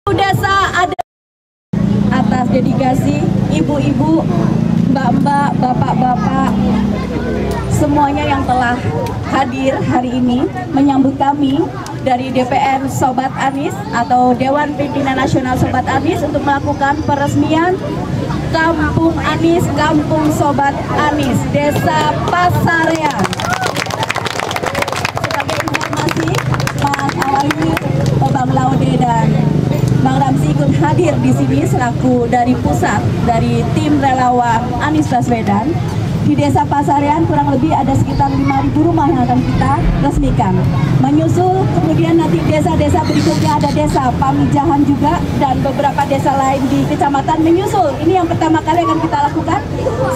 Desa ada atas dedikasi ibu-ibu, mbak-mbak, bapak-bapak, semuanya yang telah hadir hari ini menyambut kami dari DPR Sobat Anies atau Dewan Pimpinan Nasional Sobat Anies untuk melakukan peresmian Kampung Anies, Kampung Sobat Anies, Desa Pasarean. Sebagai informasi, Mas Awali, Bang Laude dan Bang Ramzi ikut hadir di sini selaku dari pusat dari tim relawan Anies Baswedan. Di Desa Pasarean kurang lebih ada sekitar 5.000 rumah yang akan kita resmikan. Menyusul kemudian nanti desa-desa berikutnya ada Desa Pamijahan juga dan beberapa desa lain di kecamatan menyusul. Ini yang pertama kali akan kita lakukan.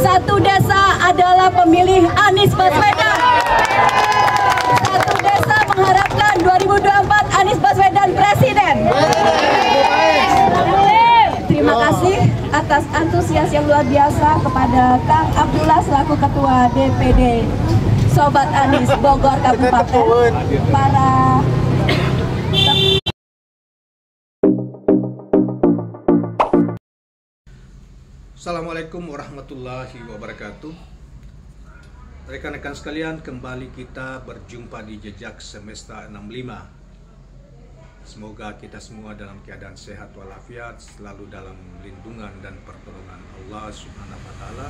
Satu desa adalah pemilih Anies Baswedan. Satu desa mengharapkan 2024 Anies Baswedan Presiden. Terima kasih atas antusias yang luar biasa kepada Kang Abdullah selaku Ketua DPD Sobat Anies Bogor Kabupaten, para Assalamualaikum warahmatullahi wabarakatuh. Rekan-rekan sekalian, kembali kita berjumpa di Jejak Semesta 65. Semoga kita semua dalam keadaan sehat walafiat, selalu dalam lindungan dan pertolongan Allah Subhanahu wa Ta'ala,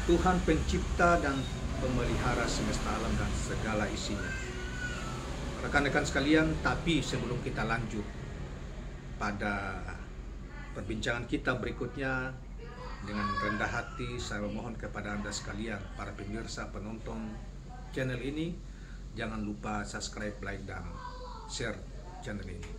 Tuhan pencipta dan pemelihara semesta alam dan segala isinya. Rekan-rekan sekalian, tapi sebelum kita lanjut pada perbincangan kita berikutnya, dengan rendah hati saya memohon kepada Anda sekalian, para pemirsa penonton channel ini, jangan lupa subscribe, like, dan share channel ini.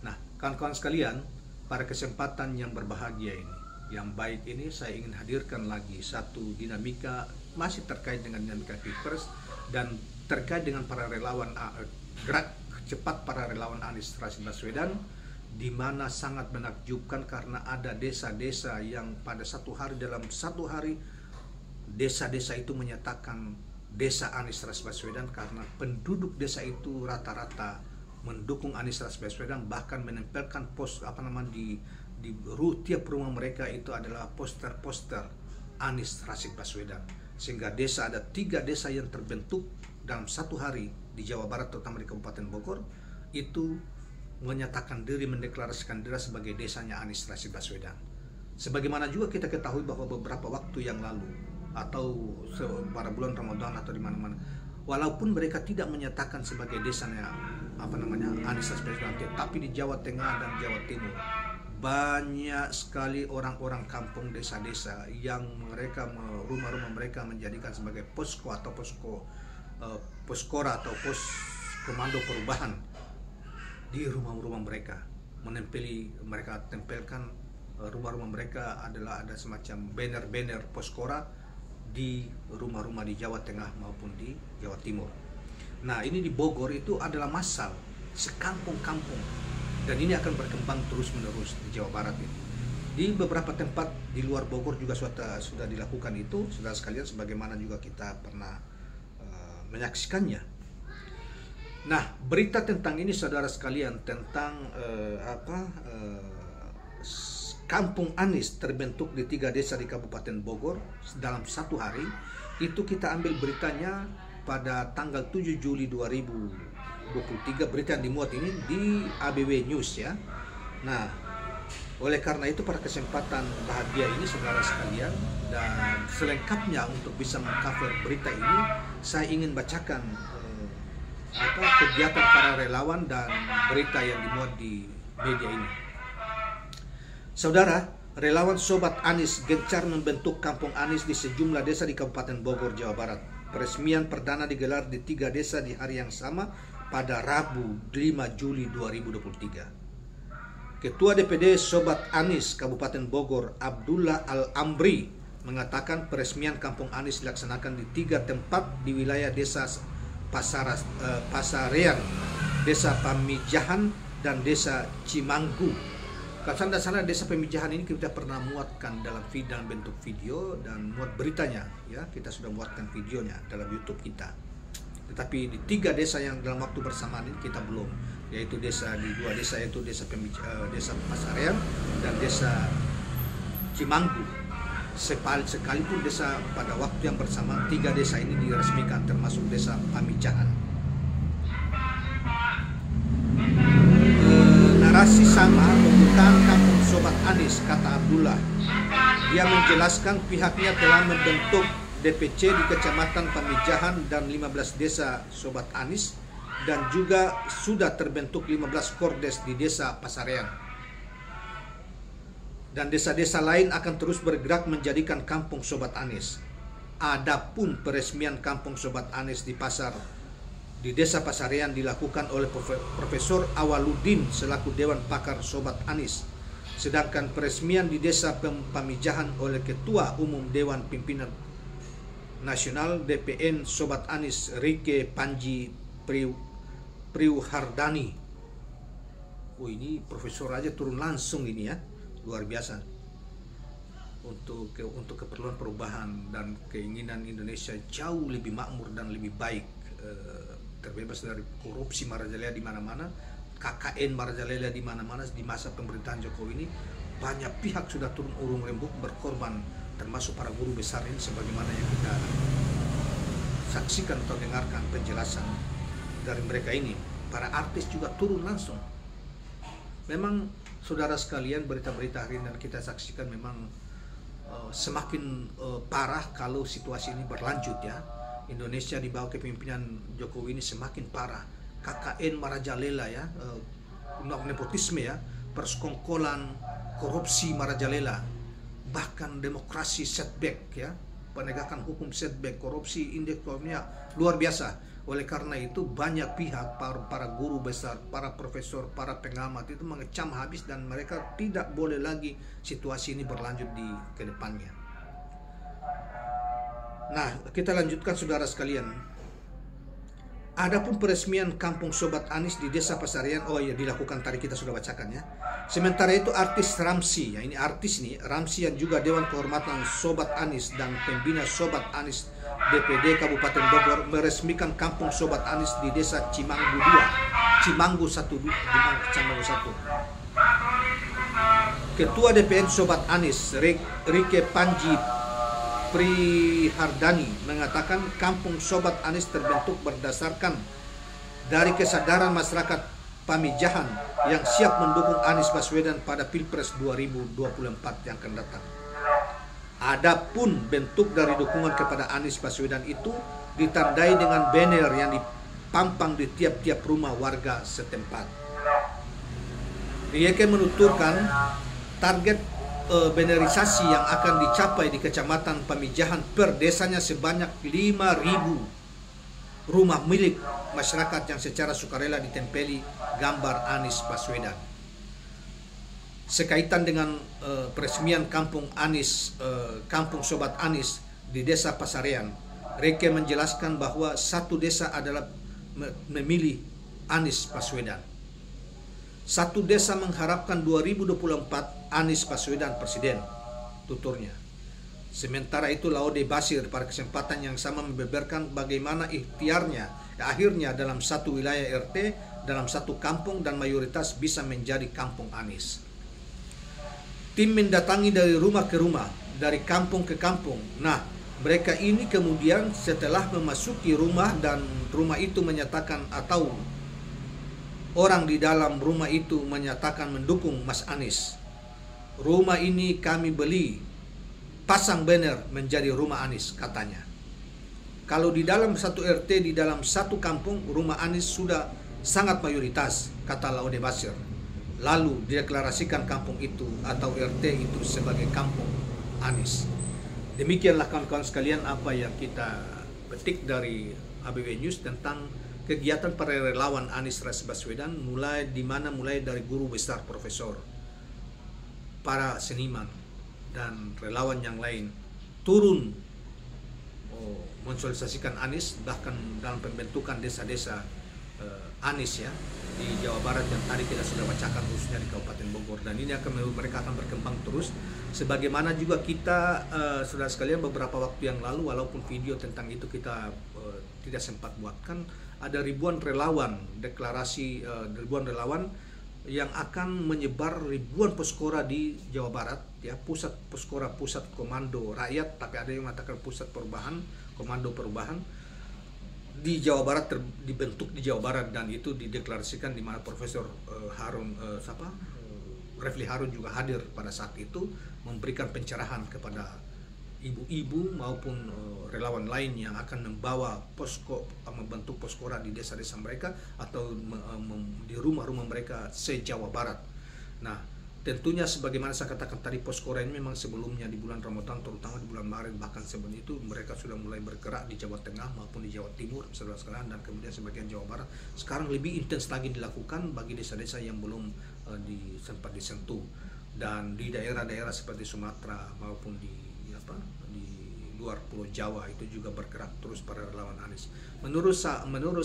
Nah, kawan-kawan sekalian, pada kesempatan yang berbahagia ini, yang baik ini, saya ingin hadirkan lagi satu dinamika masih terkait dengan dinamika Pilpres dan terkait dengan para relawan gerak cepat para relawan Anies Rashid Baswedan, di mana sangat menakjubkan karena ada desa-desa yang pada dalam satu hari desa-desa itu menyatakan desa Anies Rashid Baswedan karena penduduk desa itu rata-rata mendukung Anies Rashid Baswedan, bahkan menempelkan di tiap rumah mereka itu adalah poster-poster Anies Rashid Baswedan, sehingga ada 3 desa yang terbentuk dalam satu hari di Jawa Barat, terutama di Kabupaten Bogor, itu menyatakan diri, mendeklarasikan diri sebagai desanya Anies Rashid Baswedan. Sebagaimana juga kita ketahui bahwa beberapa waktu yang lalu atau pada bulan Ramadan atau di mana-mana, walaupun mereka tidak menyatakan sebagai desanya Anies Rashid Baswedan, tapi di Jawa Tengah dan Jawa Timur banyak sekali orang-orang kampung desa-desa yang mereka rumah-rumah mereka menjadikan sebagai posko atau poskora atau pos komando perubahan di rumah-rumah mereka. Mereka tempelkan rumah-rumah mereka adalah ada semacam banner-banner poskora di rumah-rumah di Jawa Tengah maupun di Jawa Timur. Nah, ini di Bogor itu adalah massal sekampung-kampung, dan ini akan berkembang terus-menerus di Jawa Barat ini. Di beberapa tempat di luar Bogor juga sudah dilakukan itu, saudara sekalian, sebagaimana juga kita pernah menyaksikannya. Nah, berita tentang ini, saudara sekalian, tentang Kampung Anies terbentuk di 3 desa di Kabupaten Bogor dalam satu hari, itu kita ambil beritanya pada tanggal 7 Juli 2023. Berita yang dimuat ini di ABW News ya. Nah, oleh karena itu pada kesempatan bahagia ini, saudara sekalian, dan selengkapnya untuk bisa mengcover berita ini, saya ingin bacakan kegiatan para relawan dan berita yang dimuat di media ini. Saudara, relawan Sobat Anies gencar membentuk Kampung Anies di sejumlah desa di Kabupaten Bogor, Jawa Barat. Peresmian perdana digelar di 3 desa di hari yang sama pada Rabu 5 Juli 2023. Ketua DPD Sobat Anies Kabupaten Bogor, Abdullah Al-Amri, mengatakan peresmian Kampung Anies dilaksanakan di 3 tempat di wilayah Desa Pasarean, Desa Pamijahan, dan Desa Cimanggu. Kalau sana Desa Pamijahan ini kita pernah muatkan dalam bentuk video dan muat beritanya ya, kita sudah muatkan videonya dalam YouTube kita. Tetapi di 3 desa yang dalam waktu bersamaan ini kita belum. yaitu di dua desa, yaitu desa Pasarean dan desa Cimanggu. Sekalipun desa pada waktu yang bersamaan 3 desa ini diresmikan, termasuk desa Pamijahan. Narasi sama pembukaan kampung Sobat Anies, kata Abdullah. Dia menjelaskan pihaknya telah membentuk DPC di Kecamatan Pamijahan dan 15 desa Sobat Anies, dan juga sudah terbentuk 15 Kordes di desa Pasarean. Dan desa-desa lain akan terus bergerak menjadikan kampung Sobat Anies. Adapun peresmian kampung Sobat Anies di desa Pasarean dilakukan oleh Profesor Awaludin selaku Dewan Pakar Sobat Anies. Sedangkan peresmian di desa Pamijahan oleh Ketua Umum Dewan Pimpinan Nasional DPN Sobat Anies Rike Panji Priuhardani. Oh, ini profesor aja turun langsung ini ya, luar biasa. Untuk keperluan perubahan dan keinginan Indonesia jauh lebih makmur dan lebih baik, terbebas dari korupsi merajalela di mana-mana, KKN merajalela di mana-mana. Di masa pemerintahan Jokowi ini banyak pihak sudah turun urung rembuk berkorban, termasuk para guru besar ini, sebagaimana yang kita saksikan atau dengarkan penjelasan dari mereka ini. Para artis juga turun langsung. Memang saudara sekalian, berita-berita hari ini dan kita saksikan memang semakin parah kalau situasi ini berlanjut ya. Indonesia di bawah kepemimpinan Jokowi ini semakin parah. KKN merajalela ya, nepotisme ya, persekongkolan, korupsi merajalela, bahkan demokrasi setback ya, penegakan hukum setback, korupsi indeknya luar biasa. Oleh karena itu banyak pihak, para guru besar, para profesor, para pengamat itu mengecam habis, dan mereka tidak boleh lagi situasi ini berlanjut di kedepannya. Nah, kita lanjutkan saudara sekalian. Adapun peresmian kampung Sobat Anies di desa Pasarean, oh iya, dilakukan tadi kita sudah bacakan ya. Sementara itu artis Ramsi, ya ini artis nih, Ramsi yang juga Dewan Kehormatan Sobat Anies dan pembina Sobat Anies DPD Kabupaten Bogor meresmikan kampung Sobat Anies di desa Cimanggu 2, Cimanggu 1. Ketua DPN Sobat Anies Rike Panji Prihardani mengatakan kampung Sobat Anies terbentuk berdasarkan dari kesadaran masyarakat Pamijahan yang siap mendukung Anies Baswedan pada Pilpres 2024 yang akan datang. Adapun bentuk dari dukungan kepada Anies Baswedan itu ditandai dengan banner yang dipampang di tiap-tiap rumah warga setempat. Rike menuturkan target bannerisasi yang akan dicapai di Kecamatan Pamijahan per desanya sebanyak 5.000 rumah milik masyarakat yang secara sukarela ditempeli gambar Anies Baswedan. Sekaitan dengan peresmian kampung Sobat Anies di desa Pasarean, Rike menjelaskan bahwa satu desa adalah memilih Anies Baswedan. Satu desa mengharapkan 2024 Anies Baswedan presiden, tuturnya. Sementara itu Laude Bashir pada kesempatan yang sama membeberkan bagaimana ikhtiarnya akhirnya dalam satu wilayah RT, dalam satu kampung dan mayoritas bisa menjadi kampung Anies. Tim mendatangi dari rumah ke rumah, dari kampung ke kampung. Nah, mereka ini kemudian setelah memasuki rumah dan rumah itu menyatakan atau orang di dalam rumah itu menyatakan mendukung Mas Anies. Rumah ini kami beli, pasang banner menjadi rumah Anies, katanya. Kalau di dalam satu RT, di dalam satu kampung, rumah Anies sudah sangat mayoritas, kata Laude Bashir. Lalu dideklarasikan kampung itu atau RT itu sebagai kampung Anies. Demikianlah kawan-kawan sekalian apa yang kita petik dari ABW News tentang kegiatan para relawan Anies Baswedan, mulai dari guru besar, profesor, para seniman dan relawan yang lain turun mensosialisasikan Anies, bahkan dalam pembentukan desa-desa Anies ya di Jawa Barat yang tadi kita sudah bacakan, khususnya di Kabupaten Bogor, dan ini mereka akan berkembang terus. Sebagaimana juga kita saudara sekalian beberapa waktu yang lalu, walaupun video tentang itu kita tidak sempat buatkan, ada ribuan relawan, deklarasi ribuan relawan yang akan menyebar ribuan poskora di Jawa Barat, ya, pusat poskora, pusat komando rakyat, tapi ada yang mengatakan pusat perubahan, komando perubahan di Jawa Barat, dibentuk di Jawa Barat, dan itu dideklarasikan di mana Profesor Refli Harun juga hadir pada saat itu, memberikan pencerahan kepada ibu-ibu maupun relawan lain yang akan membawa membentuk poskora di desa-desa mereka atau di rumah-rumah mereka se-Jawa Barat. Nah, tentunya sebagaimana saya katakan tadi, poskora ini memang sebelumnya di bulan Ramadan, terutama di bulan Maret, bahkan sebelum itu mereka sudah mulai bergerak di Jawa Tengah maupun di Jawa Timur, saudara-saudara, dan kemudian sebagian Jawa Barat. Sekarang lebih intens lagi dilakukan bagi desa-desa yang belum sempat disentuh, dan di daerah-daerah seperti Sumatera maupun di luar Pulau Jawa itu juga bergerak terus para relawan Anies. Menurut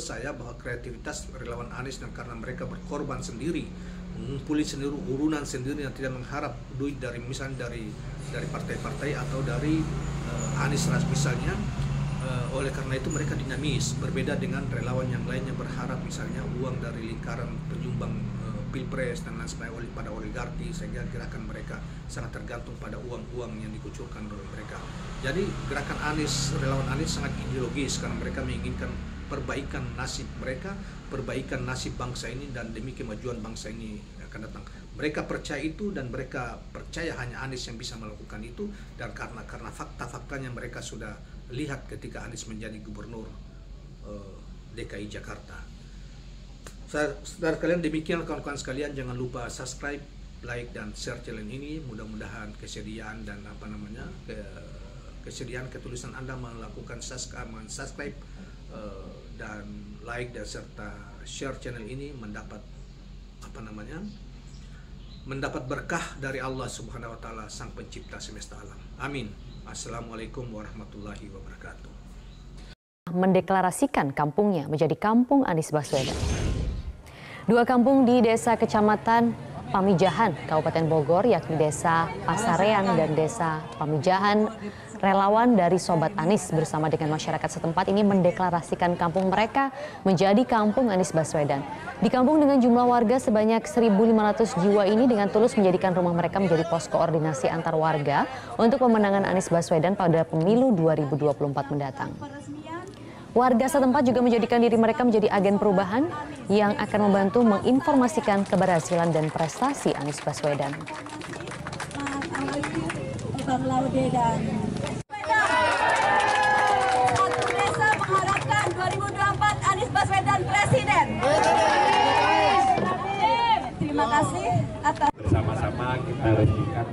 saya bahwa kreativitas relawan Anies, dan karena mereka berkorban sendiri, mengumpuli sendiri, urunan sendiri, yang tidak mengharap duit dari misalnya dari partai-partai atau dari Anies misalnya, oleh karena itu mereka dinamis, berbeda dengan relawan yang lainnya berharap misalnya uang dari lingkaran penyumbang Pilpres dan lain sebagainya pada oligarki, sehingga gerakan mereka sangat tergantung pada uang-uang yang dikucurkan oleh mereka. Jadi gerakan Anies, relawan Anies sangat ideologis, karena mereka menginginkan perbaikan nasib mereka, perbaikan nasib bangsa ini, dan demi kemajuan bangsa ini akan datang. Mereka percaya itu, dan mereka percaya hanya Anies yang bisa melakukan itu, dan karena fakta-faktanya mereka sudah lihat ketika Anies menjadi gubernur DKI Jakarta. Saudara kalian, demikian kawan-kawan sekalian, jangan lupa subscribe, like, dan share channel ini. Mudah-mudahan kesediaan dan kesediaan ketulusan Anda melakukan subscribe dan like dan serta share channel ini mendapat mendapat berkah dari Allah Subhanahu wa taala, Sang Pencipta semesta alam. Amin. Assalamualaikum warahmatullahi wabarakatuh. Mendeklarasikan kampungnya menjadi kampung Anies Baswedan. Dua kampung di desa Kecamatan Pamijahan, Kabupaten Bogor, yakni Desa Pasarean dan Desa Pamijahan, relawan dari Sobat Anies bersama dengan masyarakat setempat ini mendeklarasikan kampung mereka menjadi kampung Anies Baswedan. Di kampung dengan jumlah warga sebanyak 1.500 jiwa ini dengan tulus menjadikan rumah mereka menjadi pos koordinasi antar warga untuk pemenangan Anies Baswedan pada pemilu 2024 mendatang. Warga setempat juga menjadikan diri mereka menjadi agen perubahan yang akan membantu menginformasikan keberhasilan dan prestasi Anies Baswedan. Bang Laude dan satu desa mengharapkan 2024 Anies Baswedan Presiden. Terima kasih atas bersama-sama kita resmikan